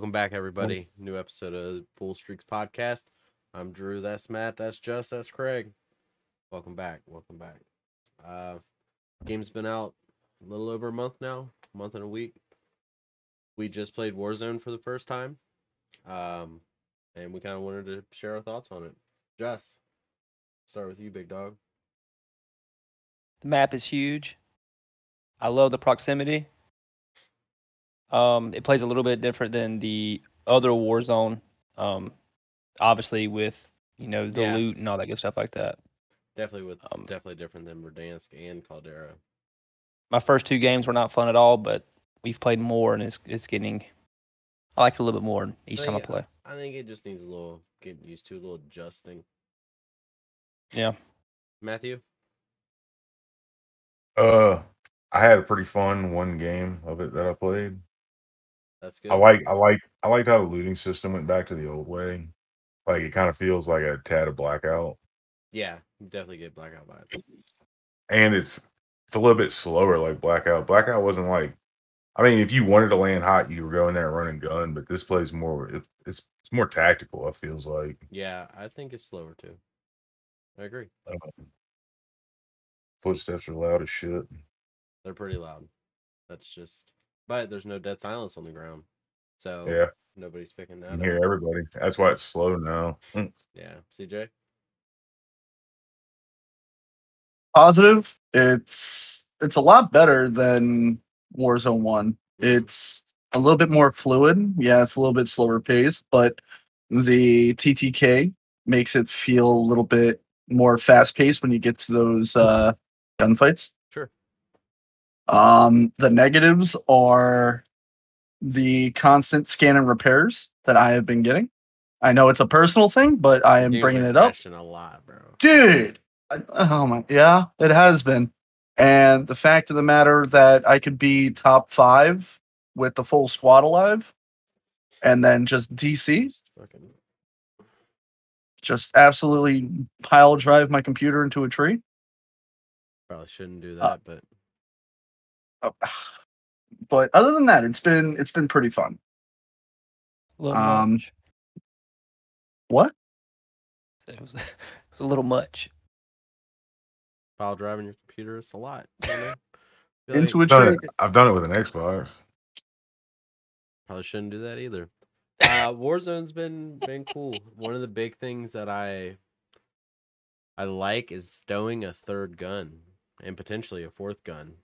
Welcome back, everybody. New episode of Full Streaks Podcast. I'm Drew. That's Matt. That's Just. That's Craig. Welcome back. Welcome back. Game's been out a little over a month now, a month and a week. We just played Warzone for the first time, and we kind of wanted to share our thoughts on it. Just, start with you, big dog. The map is huge. I love the proximity. It plays a little bit different than the other Warzone. Obviously with the Yeah. loot and all that good stuff like that. Definitely different than Verdansk and Caldera. My first two games were not fun at all, but we've played more and it's getting. I like it a little bit more each time I play. I think it just needs a little getting used to, a little adjusting. Yeah. Matthew? I had a pretty fun one game of it that I played. That's good. I liked how the looting system went back to the old way. Like it kind of feels like a tad of Blackout. Yeah, you definitely get Blackout vibes. And it's a little bit slower like Blackout. Blackout wasn't like, I mean, if you wanted to land hot, you were going there running gun, but this plays more it's more tactical, it feels like. Yeah, I think it's slower too. I agree. Footsteps are loud as shit. They're pretty loud. But there's no dead silence on the ground. So yeah, nobody's picking that you up. hear everybody. That's why it's slow now. Yeah. CJ? Positive. It's a lot better than Warzone 1. It's a little bit more fluid. Yeah, it's a little bit slower paced, but the TTK makes it feel a little bit more fast paced when you get to those gunfights. Sure. The negatives are the constant scan and repairs that I have been getting. I know it's a personal thing, but I am bringing it up. A lot, bro. Dude. Oh my, yeah, it has been. And the fact of the matter that I could be top 5 with the full squad alive and then just DC, just absolutely pile drive my computer into a tree. Probably shouldn't do that, but other than that, it's been pretty fun. Much. What? It was a little much. Pile driving your computer is a lot. Into a tree. I've done it with an Xbox. Probably shouldn't do that either. Warzone's been cool. One of the big things that I like is stowing a third gun and potentially a fourth gun.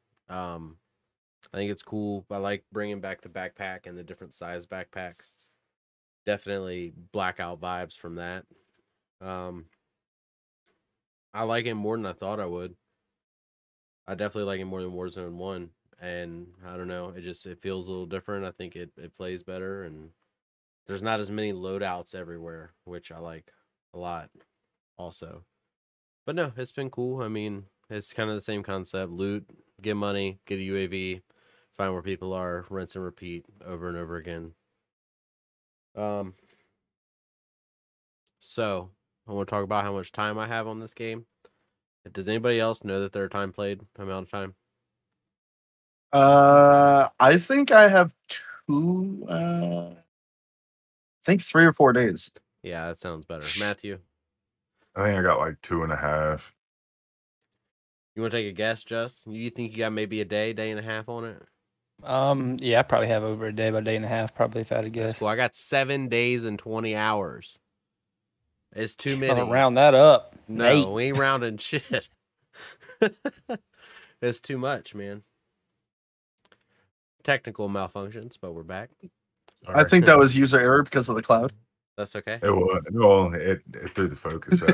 I think it's cool. I like bringing back the backpack and the different size backpacks. Definitely Blackout vibes from that. I like it more than I thought I would. I definitely like it more than Warzone 1. And I don't know, it feels a little different. I think it plays better, and there's not as many loadouts everywhere, which I like a lot also. But no, it's been cool. I mean, it's kind of the same concept. Loot, get money, get a UAV, find where people are, rinse and repeat over and over again. So I want to talk about how much time I have on this game. Does anybody else know that their time played amount of time? I think I have 3 or 4 days. Yeah, that sounds better. Matthew? I think I got like 2.5. You want to take a guess, Just? You think you got maybe a day and a half on it? Yeah, I probably have over a day, about a day and a half, probably, if I had to guess. That's cool. I got 7 days and 20 hours. It's too many. Round that up. No, 8. we ain't rounding shit. It's too much, man. Technical malfunctions, but we're back. I think that was user error because of the cloud. That's okay. It was. Well, it threw the focus out.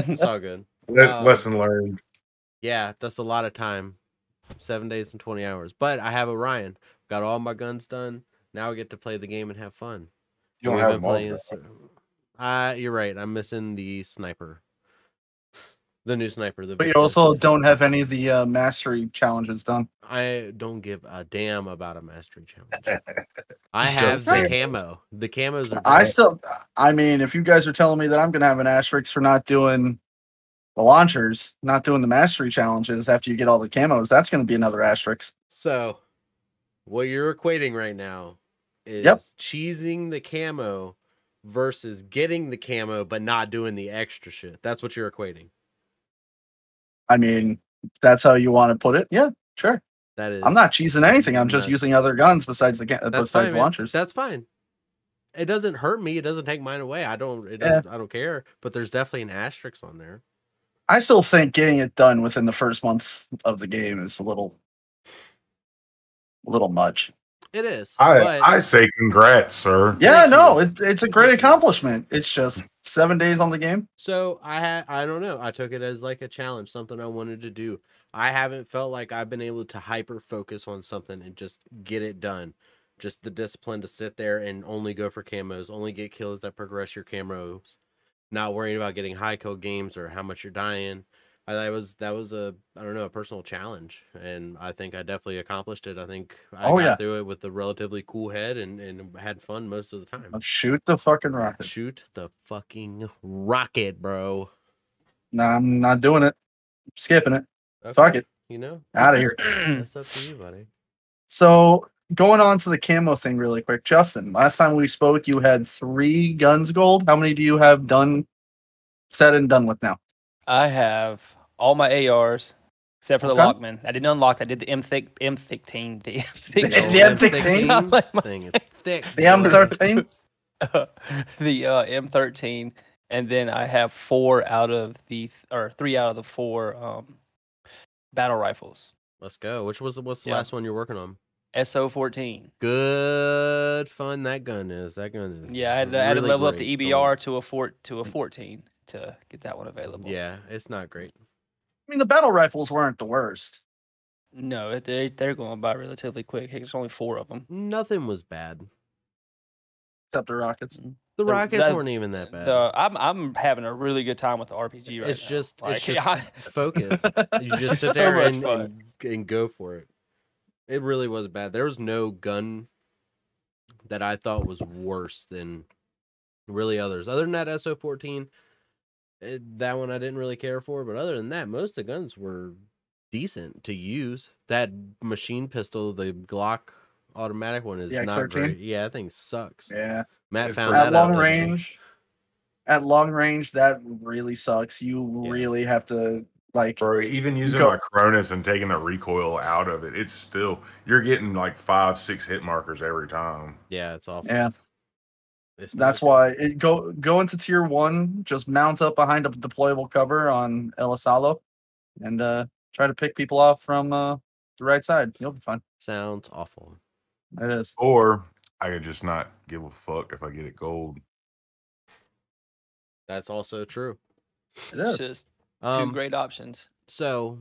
It's all good. Lesson learned. Yeah, that's a lot of time. 7 days and 20 hours. But I have Orion. Got all my guns done. Now I get to play the game and have fun. You don't have them all. You're right. I'm missing the sniper. The new sniper. But you also don't have any of the mastery challenges done. I don't give a damn about a mastery challenge. I have the camo. The camos are great. I mean, if you guys are telling me that I'm going to have an asterisk for not doing the launchers, not doing the mastery challenges after you get all the camos, that's going to be another asterisk. So, what you're equating right now is cheesing the camo versus getting the camo but not doing the extra shit. That's what you're equating. I mean, that's how you want to put it. Yeah, sure. That is. I'm not cheesing anything. I'm just nuts. using other guns besides the That's besides fine, man. launchers. That's fine. It doesn't hurt me. It doesn't take mine away. I don't care. But there's definitely an asterisk on there. I still think getting it done within the first month of the game is a little much. It is. I say congrats, sir. Yeah, no, it's a great accomplishment. It's just 7 days on the game. So I don't know. I took it as like a challenge, something I wanted to do. I haven't felt like I've been able to hyper focus on something and just get it done. Just the discipline to sit there and only go for camos, only get kills that progress your camos, not worrying about getting high kill games or how much you're dying. That was a personal challenge, and I think I definitely accomplished it. I think I got through it with a relatively cool head and had fun most of the time. Shoot the fucking rocket. Shoot the fucking rocket, bro. Nah, I'm not doing it. I'm skipping it. Okay. Fuck it. You know, out of here. That's up to you, buddy. So going on to the camo thing really quick, Justin. Last time we spoke, you had 3 guns gold. How many do you have said and done with now? I have all my ARs except for the Lockman. I didn't unlock. I did the M16. The M16 thing. It's thick. The M13. The M13, and then I have 3 out of the 4 battle rifles. Let's go. What's the last one you're working on? SO14. Good fun that gun is. Yeah, I had to level up the EBR to a 14 to get that one available. Yeah, it's not great. I mean, the battle rifles weren't the worst. No, they're going by relatively quick. There's only 4 of them. Nothing was bad. Except the rockets. The rockets weren't even that bad. I'm having a really good time with the RPG right now. It's just focus. You just sit there and go for it. It really was bad. There was no gun that I thought was worse than really others. Other than that SO14, that one I didn't really care for. But other than that, most of the guns were decent to use. That machine pistol, the Glock automatic one, is not great. Yeah, that thing sucks. Yeah. Matt found that out. At long range, that really sucks. You really have to Bro, even using my Cronus and taking the recoil out of it, it's still you're getting like 5-6 hit markers every time. Yeah, it's awful. Yeah. That's why go into tier 1, just mount up behind a deployable cover on El Asalo and try to pick people off from the right side. You'll be fine. Sounds awful. It is. Or I could just not give a fuck if I get it gold. That's also true. It is. Just 2 great options. So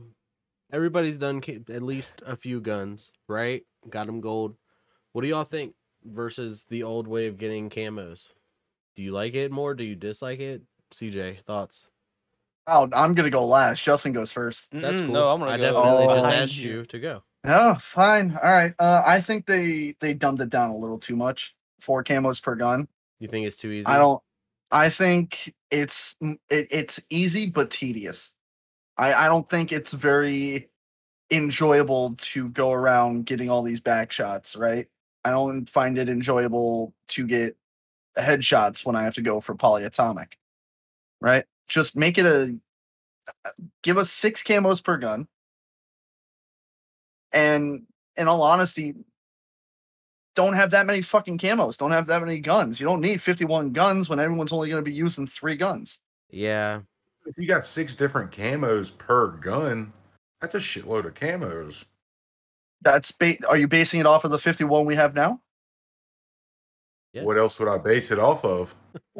everybody's done at least a few guns, right? Got them gold. What do y'all think versus the old way of getting camos? Do you like it more? Do you dislike it? CJ, thoughts? Oh, I'm gonna go last. Justin goes first. That's cool. No, I'm gonna I go. definitely just asked you to go. Oh, fine. All right. I think they dumbed it down a little too much. 4 camos per gun. You think it's too easy? I think it's easy but tedious. I don't think it's very enjoyable to go around getting all these back shots, right? I don't find it enjoyable to get headshots when I have to go for polyatomic, right? Just make it give us 6 camos per gun. And in all honesty, don't have that many fucking camos. Don't have that many guns. You don't need 51 guns when everyone's only going to be using 3 guns. Yeah. If you got 6 different camos per gun, that's a shitload of camos. Are you basing it off of the 51 we have now? Yes. What else would I base it off of?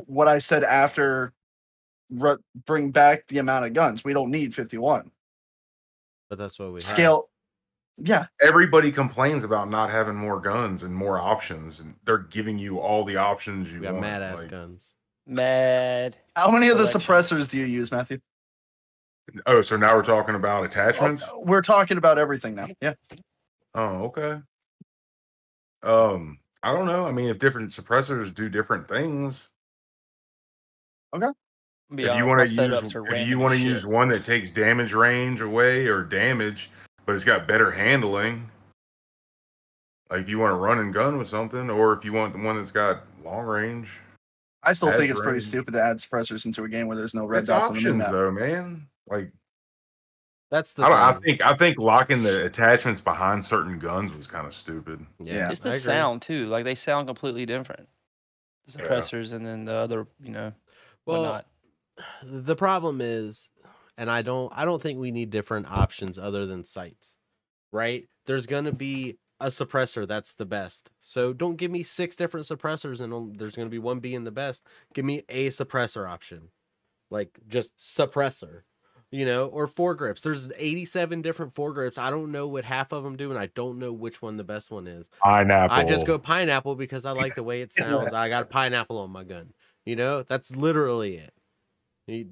What I said after bring back the amount of guns. We don't need 51. But that's what we scale. Yeah. Everybody complains about not having more guns and more options, and they're giving you all the options you got. want. Mad ass guns. Mad. How many of the suppressors do you use, Matthew? Oh, so now we're talking about attachments? We're talking about everything now. Yeah. Oh, okay. I don't know. I mean, if different suppressors do different things. Okay. If you want to use one that takes damage range away or damage, but it's got better handling, Like if you want to run and gun with something, or if you want the one that's got long range. I still think Adds it's pretty range. stupid to add suppressors into a game where there's no red It's dots on the options minimap. though, man. Like That's the I thing. think locking the attachments behind certain guns was kind of stupid. Yeah. Just I the agree. sound too. Like they sound completely different. The Yeah. suppressors and then the other, Well, whatnot. the problem is, and I don't think we need different options other than sights, right? There's gonna be a suppressor that's the best. So don't give me 6 different suppressors and there's gonna be one being the best. Give me a suppressor option, like just suppressor, or foregrips. There's 87 different foregrips. I don't know what half of them do, and I don't know which one the best one is. Pineapple. I just go pineapple because I like the way it sounds. I got a pineapple on my gun. That's literally it.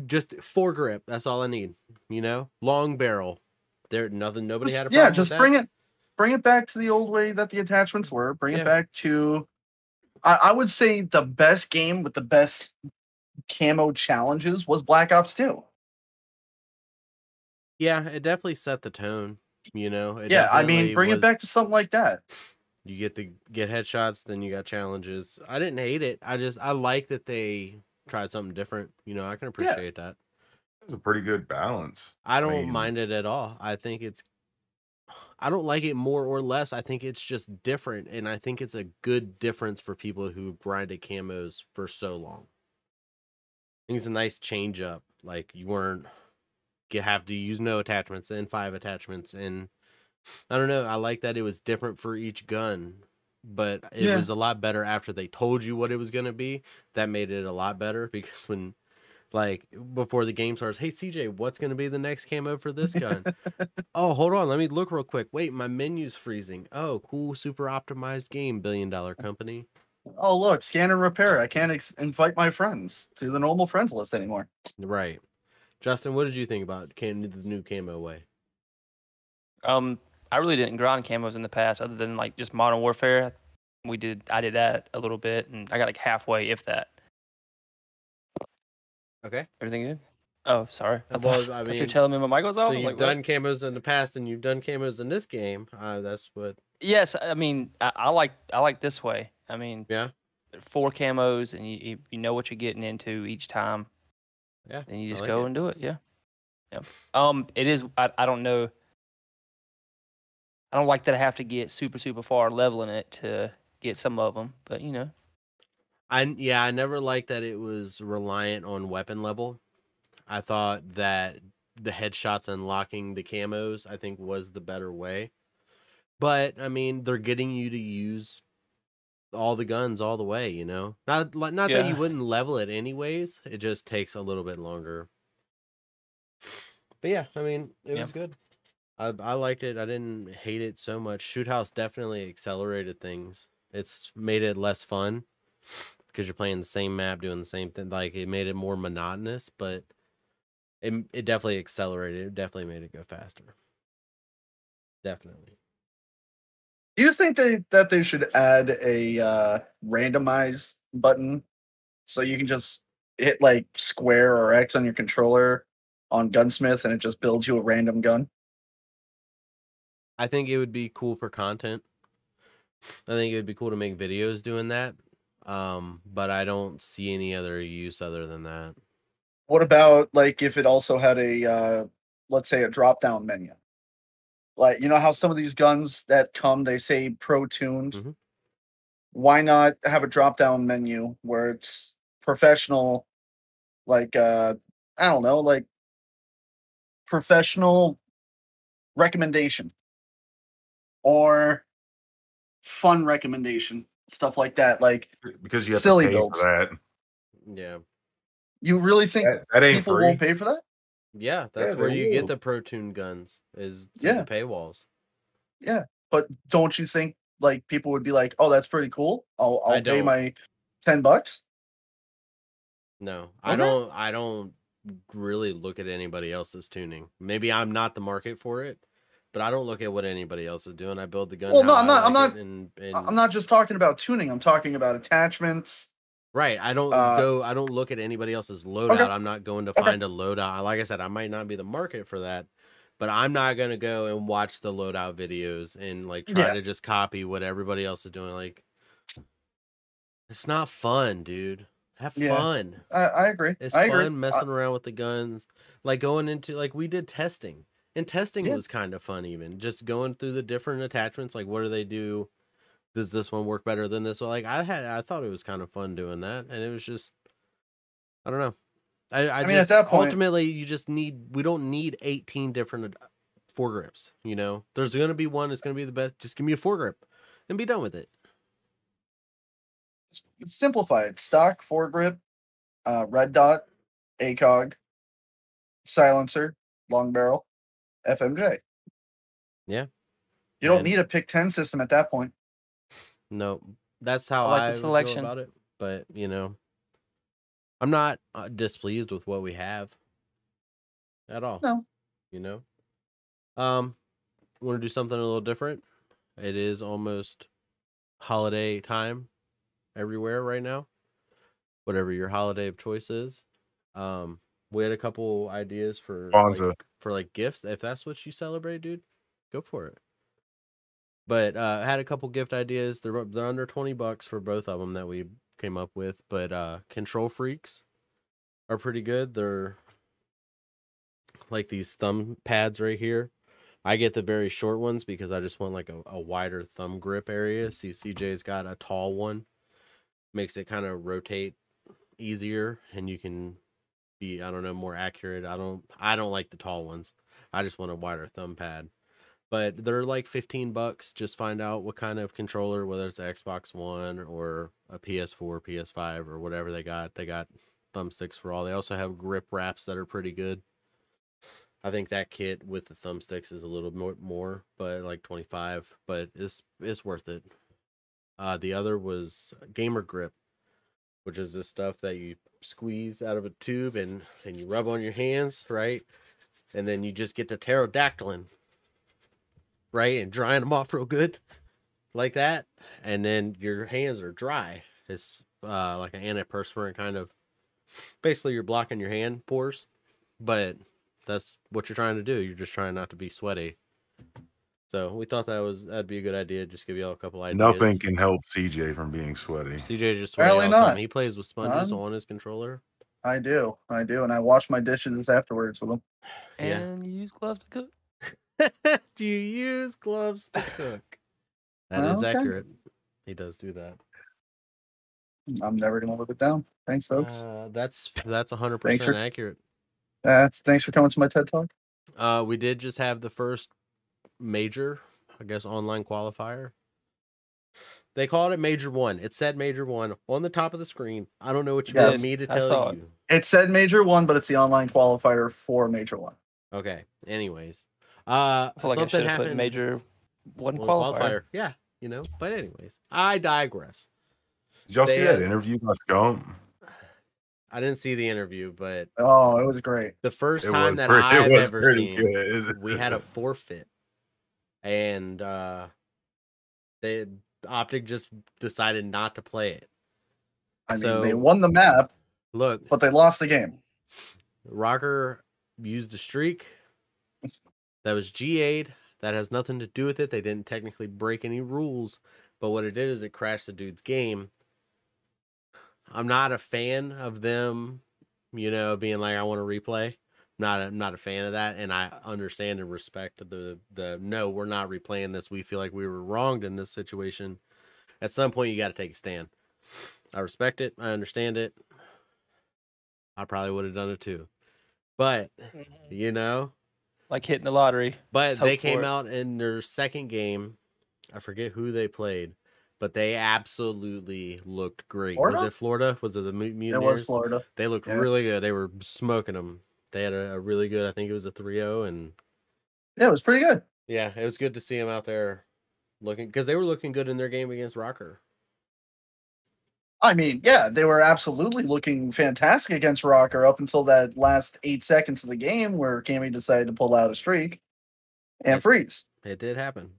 Just foregrip. That's all I need. Long barrel. Nobody had a problem. Yeah, just with that. bring it back to the old way that the attachments were. Bring Yeah. it back to. I would say the best game with the best camo challenges was Black Ops 2. Yeah, it definitely set the tone. It Yeah, I definitely mean, bring it was- back to something like that. You get headshots, then you got challenges. I didn't hate it. I like that they tried something different. I can appreciate that. It's a pretty good balance. I don't mean, mind it at all. I don't like it more or less. I think it's just different, and I think it's a good difference for people who grinded camos for so long. I think it's a nice change up. Like you have to use no attachments and 5 attachments, and I don't know. I like that it was different for each gun, but it was a lot better after they told you what it was going to be. That made it a lot better because when, before the game starts, hey CJ, what's going to be the next camo for this gun? Oh, hold on, let me look real quick. Wait, my menu's freezing. Oh, cool, super optimized game, $1 billion company. Oh, look, scan and repair. I can't invite my friends to the normal friends list anymore. Right. Justin, what did you think about the new camo way? I really didn't grind camos in the past, other than just Modern Warfare. I did that a little bit, and I got halfway, if that. Okay. Everything good? Oh, sorry. Well, I you're mean, telling me my mic was off. So I'm you've like, done camos in the past, and you've done camos in this game. That's what. Yes, I mean, I like this way. I mean, Yeah. 4 camos, and you know what you're getting into each time. Yeah. And you I just like go it. and do it. Yeah. Yeah. It is. I don't know. I don't like that I have to get super far leveling it to get some of them, but I never liked that it was reliant on weapon level. I thought that the headshots unlocking the camos, I think, was the better way. But I mean, they're getting you to use all the guns all the way. Not that you Yeah. wouldn't level it anyways. It just takes a little bit longer. But yeah, I mean, it was good. I liked it. I didn't hate it so much. Shoot House definitely accelerated things. It's made it less fun because you're playing the same map, doing the same thing. Like it made it more monotonous, but it definitely accelerated. It definitely made it go faster. Definitely. Do you think that they should add a randomize button so you can just hit square or X on your controller on Gunsmith and it just builds you a random gun? I think it would be cool for content. I think it would be cool to make videos doing that. But I don't see any other use other than that. What about if it also had a let's say a drop down menu? How some of these guns that come, they say pro tuned. Mhm. Why not have a drop down menu where it's professional, I don't know, professional recommendation or fun recommendation, stuff like that, because you have silly to pay builds. for that. Yeah. You really think That ain't people free. won't pay for that? Yeah, that's Yeah, where they you get will. the pro tune guns is through Yeah. the paywalls. Yeah, but don't you think people would be like, "Oh, that's pretty cool. I'll I pay don't. my $10"? No, Okay. I don't really look at anybody else's tuning. Maybe I'm not the market for it, but I don't look at what anybody else is doing. I build the gun. Well, no, how I'm I not- I'm like not- it, and I'm not just talking about tuning. I'm talking about attachments. right. I don't I don't look at anybody else's loadout. Okay. I'm not going to Okay. find a loadout. Like I said, I might not be the market for that, But I'm not gonna go and watch the loadout videos and like try Yeah. to just copy what everybody else is doing. Like, it's not fun, dude. Have Yeah. fun. I agree. It's I fun agree. messing around with the guns, like going into like we did testing, and testing Yeah. was kind of fun. Even just going through the different attachments, like what do they do? Does this one work better than this one? Like I thought it was kind of fun doing that, and it was just, I don't know. I mean, just, at that point- ultimately you just we don't need 18 different foregrips. You know, there's gonna be one that's gonna be the best. Just give me a foregrip, and be done with it. Simplify it. Stock, foregrip, red dot, ACOG, silencer, long barrel, FMJ. Yeah. You don't And- need a pick 10 system at that point. No, that's how I like I the would go selection. about it. But you know, I'm not displeased with what we have at all. No. You know, want to do something a little different. It is almost holiday time everywhere right now. Whatever your holiday of choice is. We had a couple ideas for Kwanzaa. like gifts. If that's what you celebrate, dude, go for it. But I had a couple gift ideas. They're under $20 for both of them that we came up with. But Control Freaks are pretty good. They're like these thumb pads right here. I get the very short ones because I just want like a wider thumb grip area. See, CJ's got a tall one. Makes it kind of rotate easier, and you can be, I don't know, more accurate. I don't like the tall ones. I just want a wider thumb pad. But they're like $15. Just find out what kind of controller, whether it's an Xbox One or a PS4, PS5, or whatever they got. They got thumbsticks for all. They also have grip wraps that are pretty good. I think that kit with the thumbsticks is a little more, but like 25, but it's worth it. The other was Gamer Grip, which is this stuff that you squeeze out of a tube and you rub on your hands, right? And then you just get to pterodactyling, right? And drying them off real good like that. And then your hands are dry. It's like an antiperspirant kind of, basically you're blocking your hand pores, but that's what you're trying to do. You're just trying not to be sweaty. So we thought that'd be a good idea. Just give y'all a couple ideas. Nothing can help CJ from being sweaty. CJ just sweaty Apparently all the time. not. He plays with sponges None. on his controller. I do, and I wash my dishes afterwards with them. Yeah. And you use gloves to cook. Do you use gloves to cook? That is Okay. accurate. He does do that. I'm never gonna live it down. Thanks, folks. That's 100% Thanks for- accurate. Thanks for coming to my TED Talk. We did just have the first major, I guess, online qualifier. They called it Major 1. It said Major 1 on the top of the screen. I don't know what you Yes, want me to I saw tell it. you. It said Major 1, but it's the online qualifier for Major 1. Okay. Anyways, I feel like I something should have put happened. major one Well, qualifier. Yeah, you know. But anyways, I digress. Did y'all see They, that interview by Scump? I didn't see the interview, but Oh, it was great. the first It time was that pretty- it I've was ever pretty seen, good. we had a forfeit, and Optic just decided not to play it. I mean, So- they won the map, Look, but they lost the game. Rocker used a streak that was G8'd. That has nothing to do with it. They didn't technically break any rules, but what it did is it crashed the dude's game. I'm not a fan of them, you know, being like, I want to replay. I'm not a fan of that, and I understand and respect the no, we're not replaying this. We feel like we were wronged in this situation. At some point, you got to take a stand. I respect it. I understand it. I probably would have done it too, but you know. Like hitting the lottery. But Just they hope for came it. out in their second game. I forget who they played, but they absolutely looked great. Florida? Was it Florida? Was it the Mutineers? It was Florida. They looked Yeah. really good. They were smoking them. They had a really good, I think it was a 3-0. And Yeah, it was pretty good. yeah, it was good to see them out there looking, because they were looking good in their game against Rocker. I mean, yeah, they were absolutely looking fantastic against Rocker up until that last 8 seconds of the game where Cammy decided to pull out a streak and freeze. It did happen.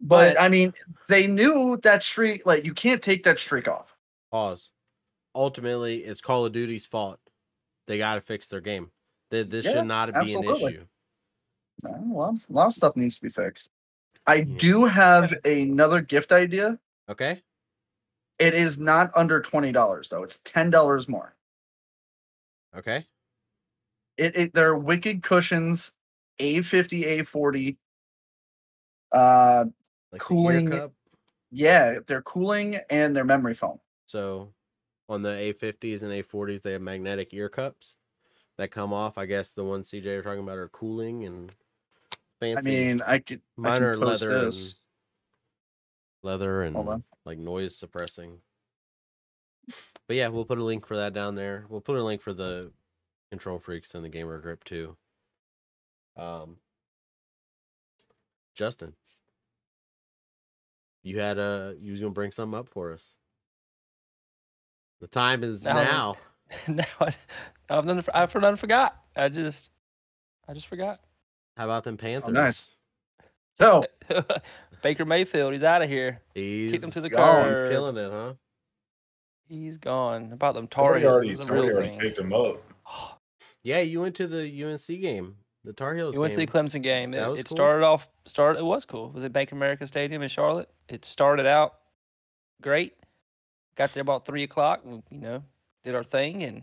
But I mean, they knew that streak, like, you can't take that streak off. Pause. Ultimately, it's Call of Duty's fault. They got to fix their game. This Yeah, should not be an absolutely. issue. A lot of stuff needs to be fixed. I Yes. do have another gift idea. Okay. It is not under $20 though. It's $10 more. Okay. They're Wicked Cushions A50, A40. Like the ear Cooling. cup. Yeah, they're cooling and they're memory foam. So on the A50s and A40s, they have magnetic ear cups that come off. I guess the ones CJ are talking about are cooling and fancy. I mean, I Mine can are post leather this. and on. like noise suppressing. But yeah, we'll put a link for that down there. We'll put a link for the Control Freaks and the Gamer Grip too. Justin, you was gonna bring something up for us. The time is now. Now I forgot. I just forgot. How about them Panthers? Nice. So Baker Mayfield, he's out of here. He's him to the gone. He's curb. killing it, huh? He's gone. About them Tar Somebody Heels. already, It was a somebody real already thing. picked him up. Yeah, you went to the UNC game, the Tar Heels You went to the game. Clemson game. That was It cool. started. It was cool. It was at Bank of America Stadium in Charlotte. It started out great. Got there about 3:00. And, did our thing, and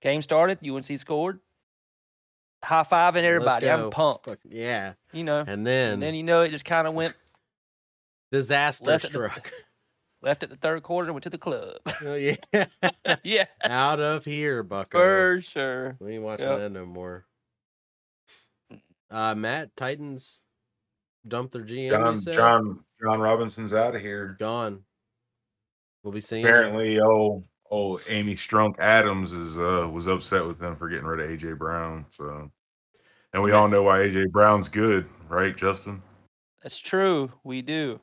game started. UNC scored. High fiving Let's everybody. I'm go. pumped. Fuck, yeah. And And then then it just kind of went disaster left at the- struck. left at the third quarter and went to the club. Oh, yeah. Yeah, Out of here, Bucko. for sure. We ain't watching Yep. that no more. Matt, Titans dumped their GM. you said? John Robinson's out of here. Gone. We'll be seeing him. Apparently, old Amy Strunk Adams was upset with him for getting rid of AJ Brown. So, and we all know why AJ Brown's good, right, Justin? That's true. We do.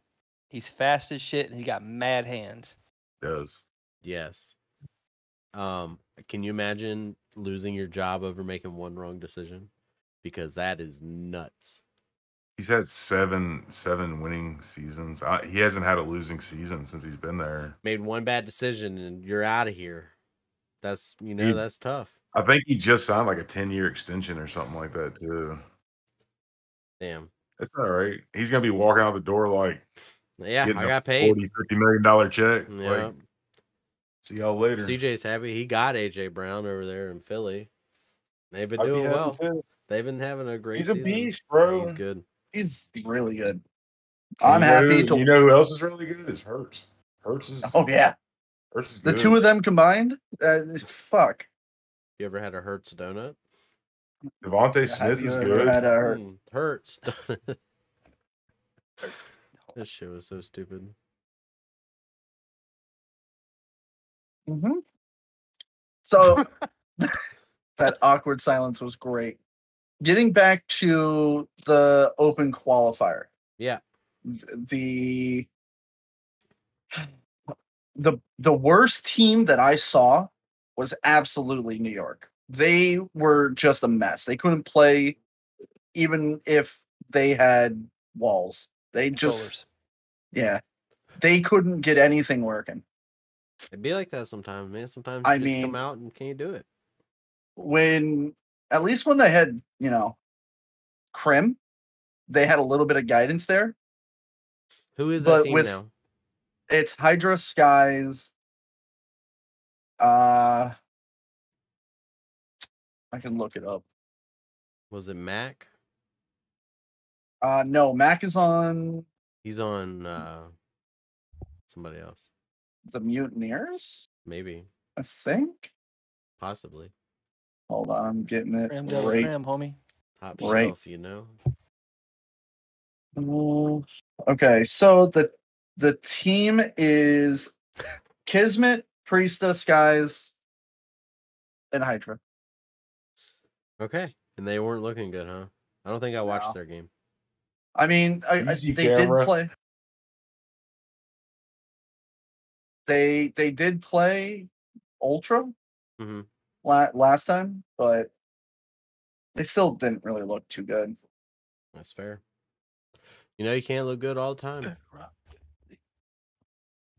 He's fast as shit and he got mad hands. Does. Yes. Can you imagine losing your job over making one wrong decision? Because that is nuts. He's had seven winning seasons. He hasn't had a losing season since he's been there. Made one bad decision and you're out of here. That's that's tough. I think he just signed like a 10-year extension or something like that too. Damn. That's all right. He's gonna be walking out the door like Yeah, getting I a got paid. $40-50 million check. Yeah. Like, see y'all later. CJ's happy. He got AJ Brown over there in Philly. They've been I'd be doing happy well. too. They've been having a great He's a season. beast, bro. He's good. he's really good. And I'm happy to. You know who else is really good? Is Hurts. Hurts is Oh yeah, Hurts is the good. two of them combined. Fuck. You ever had a Hertz donut? Devontae Smith is Have you good. ever had a Hurts. This shit was so stupid. Mm-hmm. So that awkward silence was great. Getting back to the open qualifier, Yeah. the worst team that I saw was absolutely New York. They were just a mess. They couldn't play even if they had walls. They just Controllers. yeah, they couldn't get anything working. It'd be like that sometimes, man. Sometimes I you just mean- come out and can't do it. At least when they had, Krim, they had a little bit of guidance there. Who is that But team with- now? It's Hydra Skies. I can look it up. Was it Mac? No, Mac is on He's on somebody else. the Mutineers, Maybe. I think. Possibly. Hold on, I'm getting it Cram, double right. cram, homie. Top Right. shelf, you know. Okay, so the team is Kismet, Priesta, Skies, and Hydra. Okay. And they weren't looking good, huh? I don't think I watched No. their game. I mean, Easy they camera. did play. They did play Ultra Mm-hmm. last time, but they still didn't really look too good. That's fair. You know, you can't look good all the time.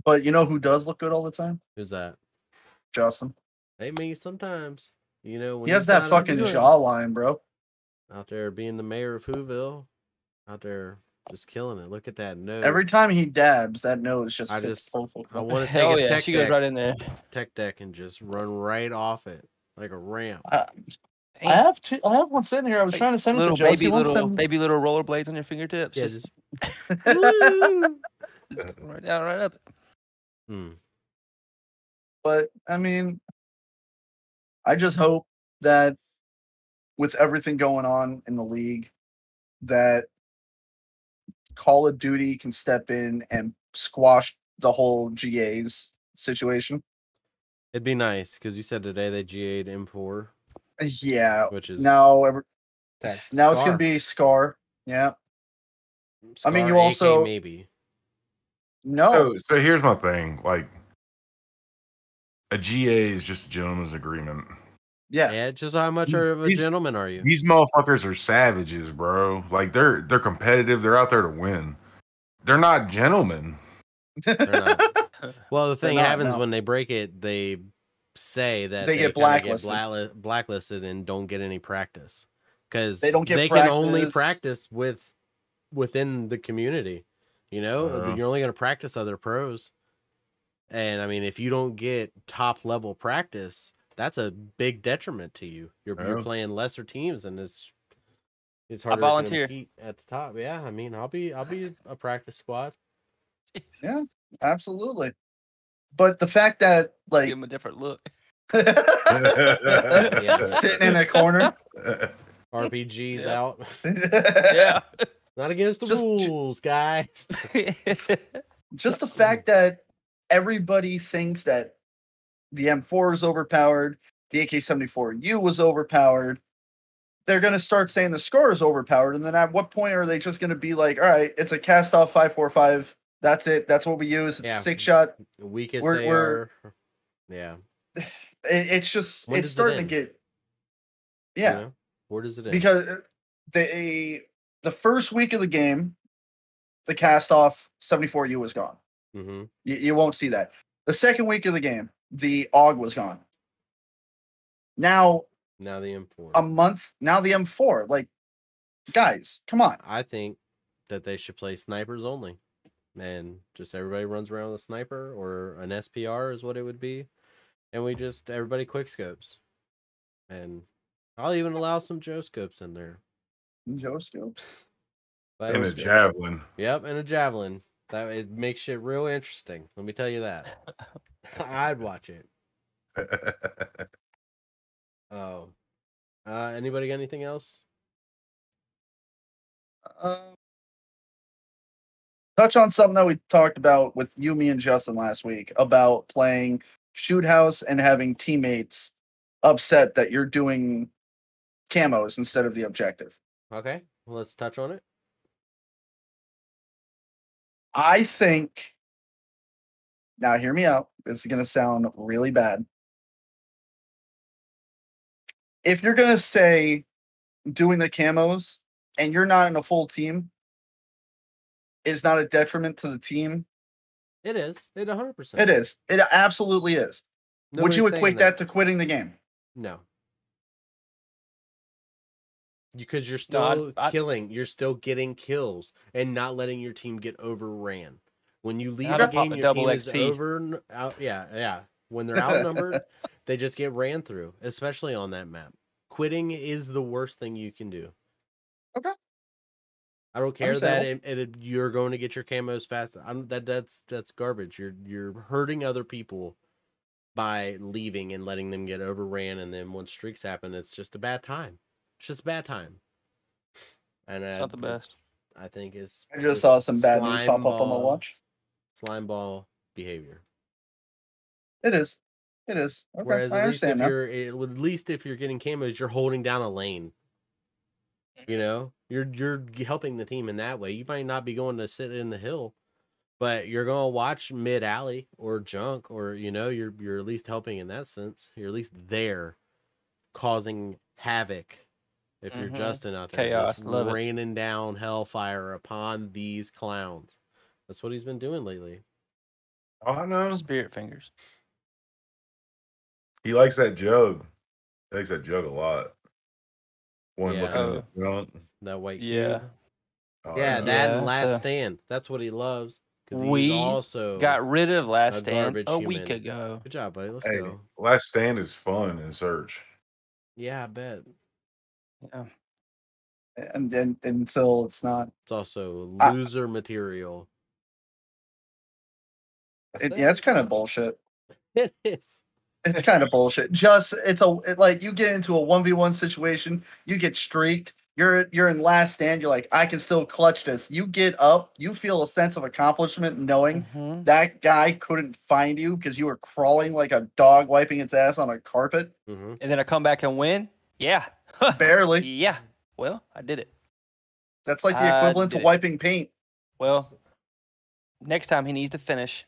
But you know who does look good all the time? Who's that? Justin. Hey, me sometimes. You know, when He has he's that not fucking overdoing it. jawline, bro. Out there being the mayor of Whoville. Out there just killing it. Look at that nose. Every time he dabs, that nose just I fits just- perfectly. I want to take Hell a yeah, tech she goes deck, right in there. tech deck and just run right off it like a ramp. I Damn. have two. I have one sitting here. I was Like, trying to send it to little Jesse. baby Won't little send- baby little rollerblades on your fingertips. Yeah, just just woo! right down, right up. Hmm. But I mean, I just hope that with everything going on in the league, that Call of Duty can step in and squash the whole GA's situation. It'd be nice because you said today they GA'd M4, Yeah. which is Now, that now it's Scar. gonna be Scar. Yeah. I mean, Scar, you AK also- maybe. No. So here's my thing. Like, a GA is just a gentleman's agreement. Yeah. Yeah, just how much These- of a these- gentleman are you? These motherfuckers are savages, bro. Like they're competitive. They're out there to win. They're not gentlemen. They're not. Well, the thing not, happens no. when they break it, they say that They get kinda blacklisted. blacklisted and don't get any practice because They don't get they can only practice. practice within the community. You know, Uh-huh. you're only going to practice other pros. And I mean, if you don't get top level practice, that's a big detriment to you. You're Yeah. playing lesser teams, and it's harder volunteer. to compete at the top. Yeah, I mean, I'll be a practice squad. Absolutely. But the fact that Give like him a different look. sitting in a corner. RPGs Yeah. out. Yeah. Not against the Just- rules, guys. Just the fact that everybody thinks that the M4 is overpowered, the AK-74U was overpowered. They're going to start saying the Scar is overpowered, and then at what point are they just going to be like, all right, it's a cast-off 5.45. That's it. That's what we use. It's Yeah. a 6-shot. Weak as We're- they we're- are. Yeah. It's just When it's does it starting to end? get you yeah. know? Where does it end? Because the first week of the game, the cast off 74U was gone. Mm-hmm. You won't see that. The second week of the game, the AUG was gone. Now Now the M4. a month, now the M4. Like, guys, come on. I think that they should play snipers only. And just everybody runs around with a sniper or an SPR is what it would be. And we just everybody quick scopes. And I'll even allow some Joe scopes in there. Joe Scopes. But And a javelin. Yep, and a javelin. That it makes shit real interesting. Let me tell you that. I'd watch it. Oh. Anybody got anything else? Touch on something that we talked about with you, me, and Justin last week about playing Shoot House and having teammates upset that you're doing camos instead of the objective. Okay, well, let's touch on it. I think, now hear me out. This is going to sound really bad. If you're going to say doing the camos and you're not in a full team is not a detriment to the team, It is. It 100%. it is. It absolutely is. Would Nobody's you saying equate that to quitting the game? No. Because you're No, still I- killing. You're still getting kills and not letting your team get overran. When you leave How the to pop game, a your team double is XP. out. Yeah. When they're outnumbered, they just get ran through, especially on that map. Quitting is the worst thing you can do. Okay. I don't care that Understandable. you're going to get your camos fast. That's garbage. You're hurting other people by leaving and letting them get overran, and then when streaks happen, it's just a bad time. It's just a bad time. And It's not the best. I think it's. I just saw some bad news slime pop up on my ball- watch. Slime ball behavior. It is. It is. Okay, Whereas I at least if understand now. at least if you're getting camos, you're holding down a lane. You know, you're helping the team in that way. You might not be going to sit in the hill, but you're gonna watch mid alley or junk, or you're at least helping in that sense. You're at least there, causing havoc. If you're Mhm. Justin out there, Chaos, just love it. raining down hellfire upon these clowns. That's what he's been doing lately. Oh, I know. Spirit fingers. He likes that jug. He likes that jug a lot. One Yeah. looking in the front. That white Yeah. cube. Oh, Yeah, that and Yeah, Last so- Stand. That's what he loves. Because he's We also got rid of Last a Stand garbage a week human. ago. Good job, buddy. Let's Hey, go. Last Stand is fun in Search. Yeah, I bet. Yeah. And then until it's not. It's also I- loser material. Yeah, it's kind of bullshit. It is. It's kind of bullshit. Just like you get into a 1v1 situation, you get streaked. You're in Last Stand. You're like, I can still clutch this. You get up. You feel a sense of accomplishment knowing Mhm. that guy couldn't find you because you were crawling like a dog wiping its ass on a carpet. Mm-hmm. And then I come back and win. Yeah. Barely. Yeah. Well, I did it. That's like the I equivalent to did it. wiping paint. Well, next time he needs to finish,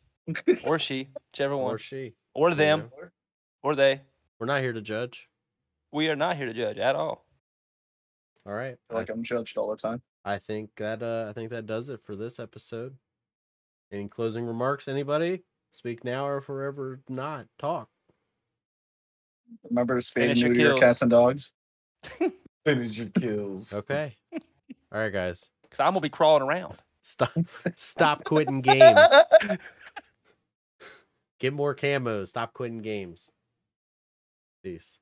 or she, whichever Or one, she. or you them, know? or they. We're not here to judge. We are not here to judge at all. All right. Like I'm judged all the time. I think that does it for this episode. Any closing remarks? Anybody? Speak now or forever not. Talk. Remember to spade Finish and your neuter your kills. cats and dogs. Finish your kills. Okay. All right, guys. Because I'm gonna be crawling around. Stop quitting games. Get more camos. Stop quitting games. Peace.